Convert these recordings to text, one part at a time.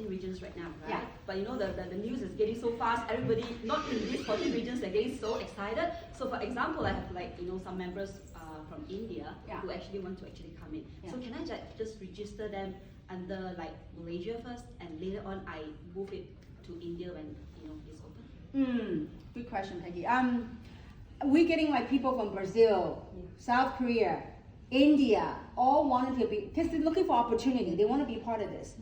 regions right now, right? Yeah. But you know the news is getting so fast. Everybody, not in these 14 regions, they're getting so excited. So for example, I have some members from India who actually want to come in. Yeah. So can I just register them under Malaysia first, and later on I move it to India when it's open? Good question, Peggy. We're getting people from Brazil, South Korea, India, all wanted to be, because they're looking for opportunity. They want to be part of this.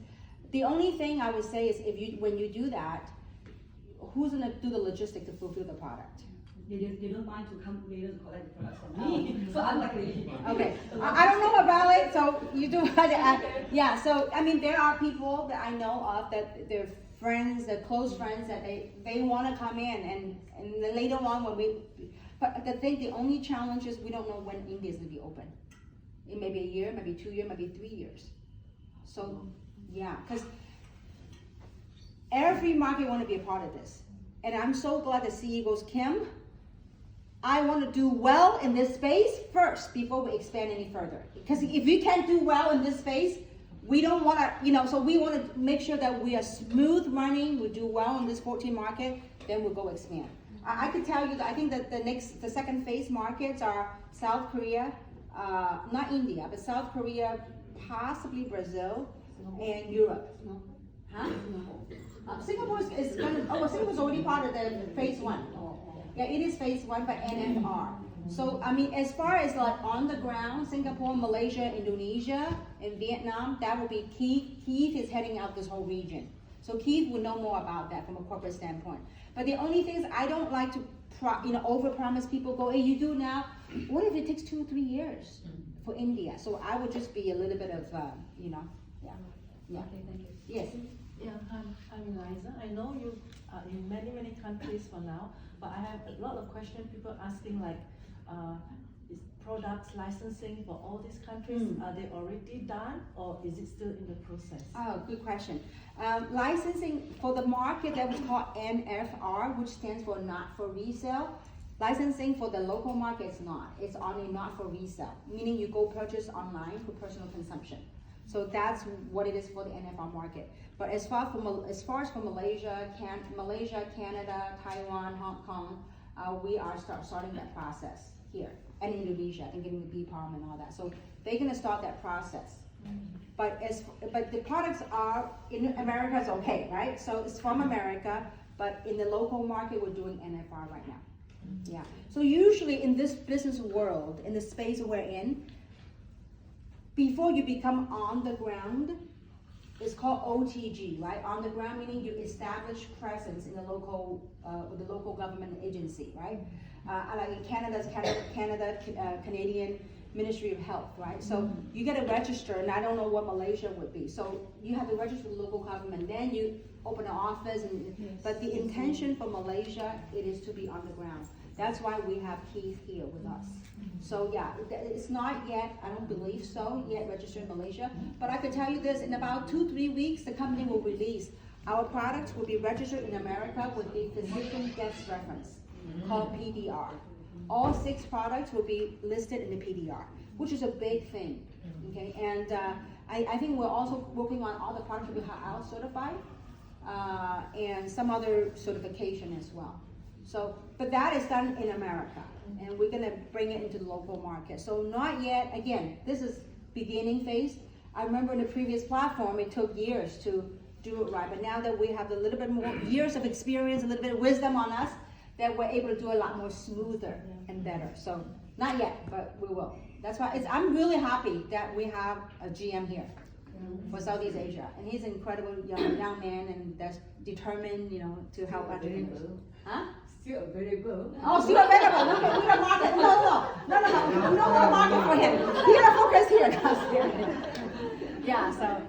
The only thing I would say is when you do that, who's going to do the logistics to fulfill the product? They don't mind to come later to collect the products from me. So unluckily. Okay. I don't know about it, so you do. Yeah. So I mean, there are people that I know of that they're friends, they're close friends that they want to come in, and then later on when we. But the only challenge is we don't know when India is going to be open. It may be a year, maybe 2 years, maybe 3 years. So yeah, because every market want to be a part of this, and I'm so glad the CEO goes, Kim, I want to do well in this space first before we expand any further. Because if we can't do well in this space, we don't want to, so we want to make sure that we are smooth running, we do well in this 14 market, then we'll go expand. I could tell you that I think that the second phase markets are South Korea, not India, but South Korea, possibly Brazil, and Europe. Huh? Singapore is going to, Singapore's already part of the phase 1. Yeah, it is phase 1 by NFR. So, I mean, as far as on the ground, Singapore, Malaysia, Indonesia, and Vietnam, that will be Keith. Keith is heading out this whole region. So Keith will know more about that from a corporate standpoint. But the only thing is I don't like to over-promise people, go, hey, you do now. What if it takes 2 or 3 years for India? So I would just be a little bit of, yeah. Okay, thank you. Yes. Yeah, I'm Eliza. I know you are in many countries for now, but I have a lot of questions. People asking is products licensing for all these countries, are they already done, or is it still in the process? Oh, good question. Licensing for the market that we call NFR, which stands for not for resale. Licensing for the local market is not. It's only not for resale, meaning you go purchase online for personal consumption. So that's what it is for the NFR market. But as far as for Malaysia, Canada, Taiwan, Hong Kong, we are starting that process here, and Indonesia, and getting the BPARM and all that. So they're going to start that process. But the products are in America is okay, right? So it's from America, but in the local market, we're doing NFR right now. Yeah. So usually in this business world, in the space we're in, before you become on the ground, it's called OTG, right? On the ground meaning you establish presence in the local, with the local government agency, right? Like in Canadian Ministry of Health, right? So you get to register, and I don't know what Malaysia would be. So you have to register with the local government, then you open an office, but the intention for Malaysia, it is to be on the ground. That's why we have Keith here with us. So yeah, it's not yet, I don't believe so, yet registered in Malaysia. But I can tell you this, in about 2-3 weeks, the company will release. Our products will be registered in America with the Physician Death Reference, called PDR. All 6 products will be listed in the PDR, which is a big thing, okay? And I think we're also working on all the products to be HAL certified, and some other certification as well. So, but that is done in America, and we're gonna bring it into the local market. So not yet, again, this is beginning phase. I remember in the previous platform, it took years to do it right, but now that we have a little bit more years of experience, a little bit of wisdom on us, that we're able to do a lot more smoother and better. So not yet, but we will. That's why I'm really happy that we have a GM here for Southeast Asia, and he's an incredible young man, and that's determined, to help entrepreneurs. Huh? Still available. Oh, still available. Okay, we don't market. No more market for him. We gotta focus here. Yeah. So